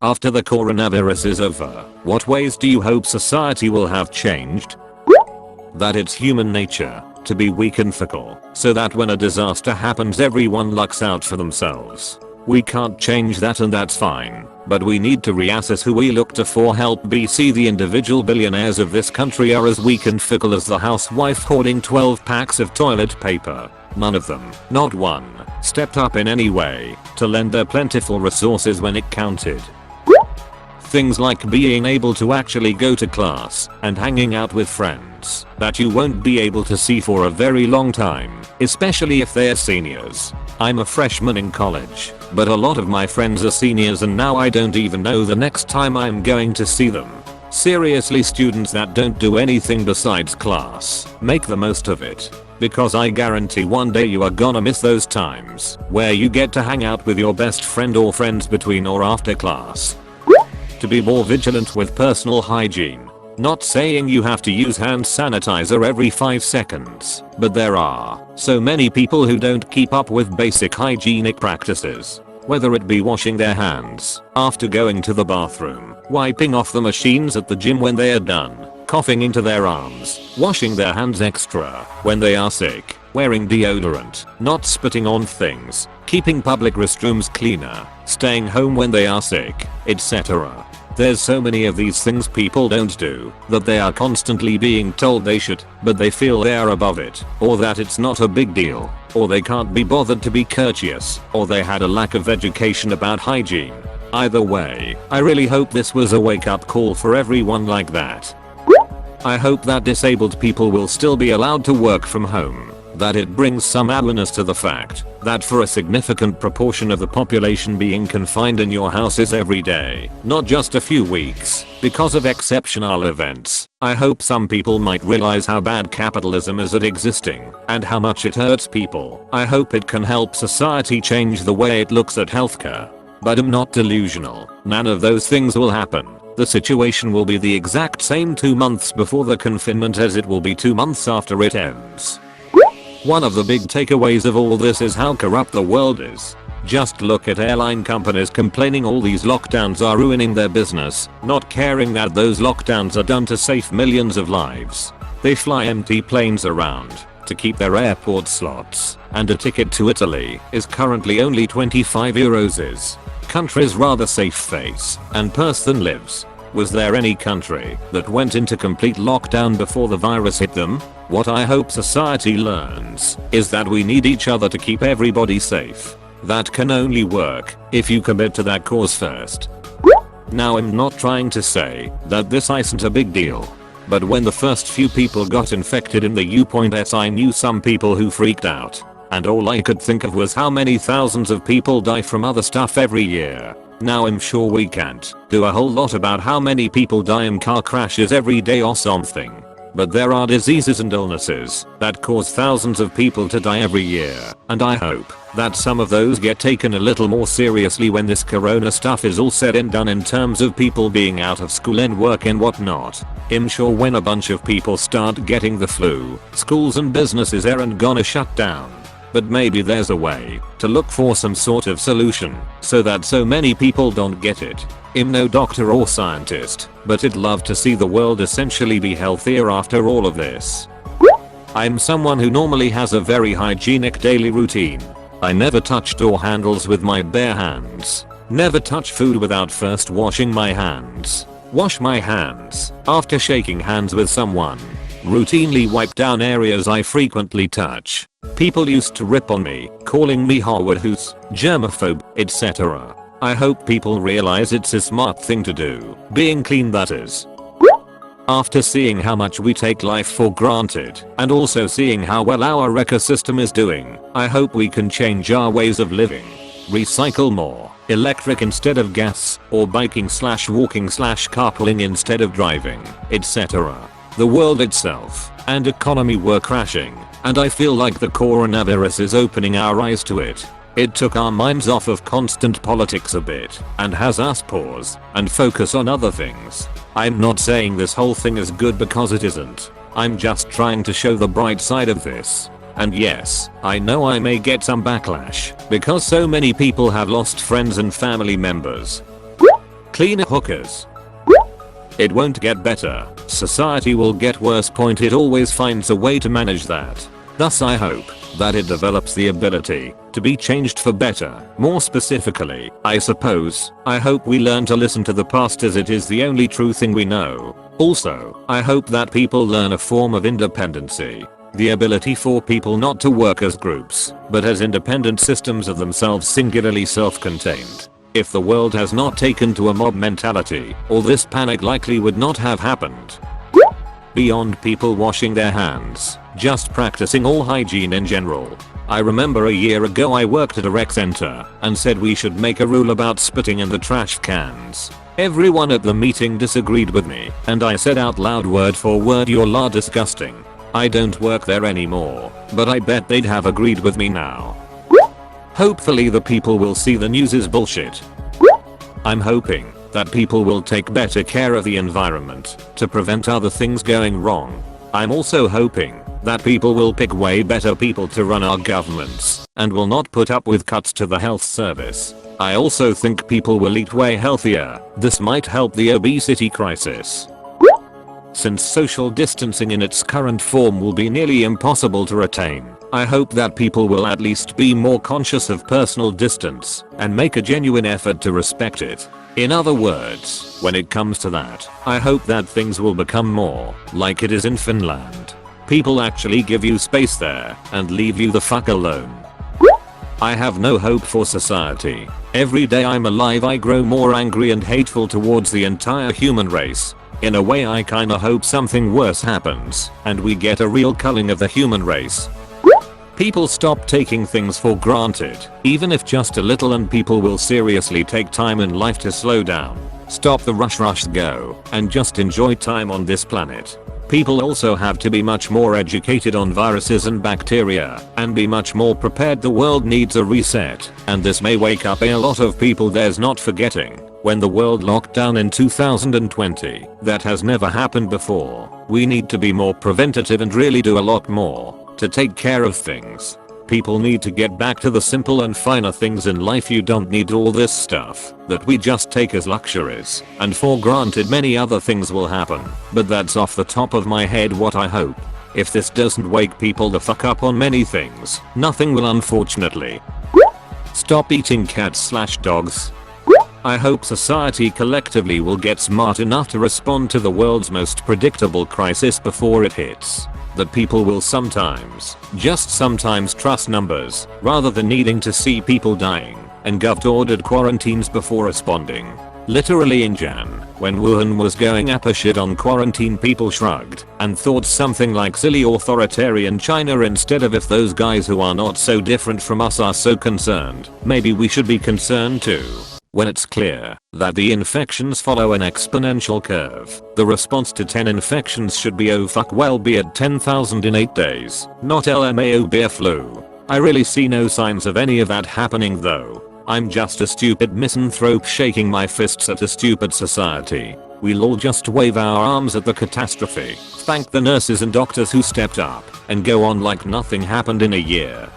After the coronavirus is over, what ways do you hope society will have changed? That it's human nature to be weak and fickle, so that when a disaster happens everyone looks out for themselves. We can't change that and that's fine, but we need to reassess who we look to for help. BC the individual billionaires of this country are as weak and fickle as the housewife hoarding 12 packs of toilet paper. None of them, not one, stepped up in any way to lend their plentiful resources when it counted. Things like being able to actually go to class and hanging out with friends that you won't be able to see for a very long time, especially if they're seniors. I'm a freshman in college, but a lot of my friends are seniors and now I don't even know the next time I'm going to see them. Seriously, students that don't do anything besides class, make the most of it. Because I guarantee one day you are gonna miss those times where you get to hang out with your best friend or friends between or after class. To be more vigilant with personal hygiene. Not saying you have to use hand sanitizer every 5 seconds, but there are so many people who don't keep up with basic hygienic practices. Whether it be washing their hands after going to the bathroom, wiping off the machines at the gym when they are done, coughing into their arms, washing their hands extra when they are sick, wearing deodorant, not spitting on things, keeping public restrooms cleaner, staying home when they are sick, etc. There's so many of these things people don't do that they are constantly being told they should, but they feel they are above it, or that it's not a big deal, or they can't be bothered to be courteous, or they had a lack of education about hygiene. Either way, I really hope this was a wake-up call for everyone like that. I hope that disabled people will still be allowed to work from home. That it brings some awareness to the fact that for a significant proportion of the population being confined in your houses every day, not just a few weeks, because of exceptional events. I hope some people might realize how bad capitalism is at existing and how much it hurts people. I hope it can help society change the way it looks at healthcare. But I'm not delusional. None of those things will happen. The situation will be the exact same 2 months before the confinement as it will be 2 months after it ends. One of the big takeaways of all this is how corrupt the world is. Just look at airline companies complaining all these lockdowns are ruining their business, not caring that those lockdowns are done to save millions of lives. They fly empty planes around to keep their airport slots, and a ticket to Italy is currently only 25 euros. Countries rather safe face and purse than lives. Was there any country that went into complete lockdown before the virus hit them? What I hope society learns is that we need each other to keep everybody safe. That can only work if you commit to that cause first. Now I'm not trying to say that this isn't a big deal. But when the first few people got infected in the U.S. I knew some people who freaked out. And all I could think of was how many thousands of people die from other stuff every year. Now I'm sure we can't do a whole lot about how many people die in car crashes every day or something. But there are diseases and illnesses that cause thousands of people to die every year, and I hope that some of those get taken a little more seriously when this corona stuff is all said and done in terms of people being out of school and work and whatnot. I'm sure when a bunch of people start getting the flu, schools and businesses aren't gonna shut down. But maybe there's a way to look for some sort of solution so that so many people don't get it. I'm no doctor or scientist, but I'd love to see the world essentially be healthier after all of this. I'm someone who normally has a very hygienic daily routine. I never touch door handles with my bare hands. Never touch food without first washing my hands. Wash my hands after shaking hands with someone. Routinely wipe down areas I frequently touch. People used to rip on me, calling me Howard Hoots, germaphobe, etc. I hope people realize it's a smart thing to do, being clean that is. After seeing how much we take life for granted, and also seeing how well our ecosystem is doing, I hope we can change our ways of living. Recycle more, electric instead of gas, or biking/walking/carpooling instead of driving, etc. The world itself and economy were crashing, and I feel like the coronavirus is opening our eyes to it. It took our minds off of constant politics a bit and has us pause and focus on other things. I'm not saying this whole thing is good because it isn't. I'm just trying to show the bright side of this. And yes, I know I may get some backlash because so many people have lost friends and family members. Cleaner hookers. It won't get better. Society will get worse. It always finds a way to manage that. Thus I hope that it develops the ability to be changed for better. More specifically, I suppose, I hope we learn to listen to the past as it is the only true thing we know. Also, I hope that people learn a form of independency. The ability for people not to work as groups, but as independent systems of themselves, singularly self-contained. If the world has not taken to a mob mentality, all this panic likely would not have happened. Beyond people washing their hands, just practicing all hygiene in general. I remember a year ago I worked at a rec center and said we should make a rule about spitting in the trash cans. Everyone at the meeting disagreed with me, and I said out loud word for word, "You're la disgusting." I don't work there anymore, but I bet they'd have agreed with me now. Hopefully the people will see the news is bullshit. I'm hoping that people will take better care of the environment to prevent other things going wrong. I'm also hoping that people will pick way better people to run our governments and will not put up with cuts to the health service. I also think people will eat way healthier. This might help the obesity crisis. Since social distancing in its current form will be nearly impossible to retain, I hope that people will at least be more conscious of personal distance and make a genuine effort to respect it. In other words, when it comes to that, I hope that things will become more like it is in Finland. People actually give you space there and leave you the fuck alone. I have no hope for society. Every day I'm alive I grow more angry and hateful towards the entire human race. In a way I kinda hope something worse happens and we get a real culling of the human race. People stop taking things for granted, even if just a little, and people will seriously take time in life to slow down. Stop the rush go, and just enjoy time on this planet. People also have to be much more educated on viruses and bacteria, and be much more prepared. The world needs a reset, and this may wake up a lot of people. There's not forgetting when the world locked down in 2020. That has never happened before. We need to be more preventative and really do a lot more to take care of things. People need to get back to the simple and finer things in life. You don't need all this stuff that we just take as luxuries and for granted. Many other things will happen, but that's off the top of my head what I hope. If this doesn't wake people the fuck up on many things, nothing will, unfortunately. Stop eating cats/dogs. I hope society collectively will get smart enough to respond to the world's most predictable crisis before it hits. That people will sometimes, just sometimes, trust numbers rather than needing to see people dying, and Gov ordered quarantines before responding. Literally in Jan, when Wuhan was going apeshit on quarantine, people shrugged and thought something like silly authoritarian China instead of, if those guys who are not so different from us are so concerned, maybe we should be concerned too. When it's clear that the infections follow an exponential curve, the response to 10 infections should be, oh fuck, well, be at 10,000 in 8 days, not LMAO beer flu. I really see no signs of any of that happening though. I'm just a stupid misanthrope shaking my fists at a stupid society. We'll all just wave our arms at the catastrophe, thank the nurses and doctors who stepped up, and go on like nothing happened in a year.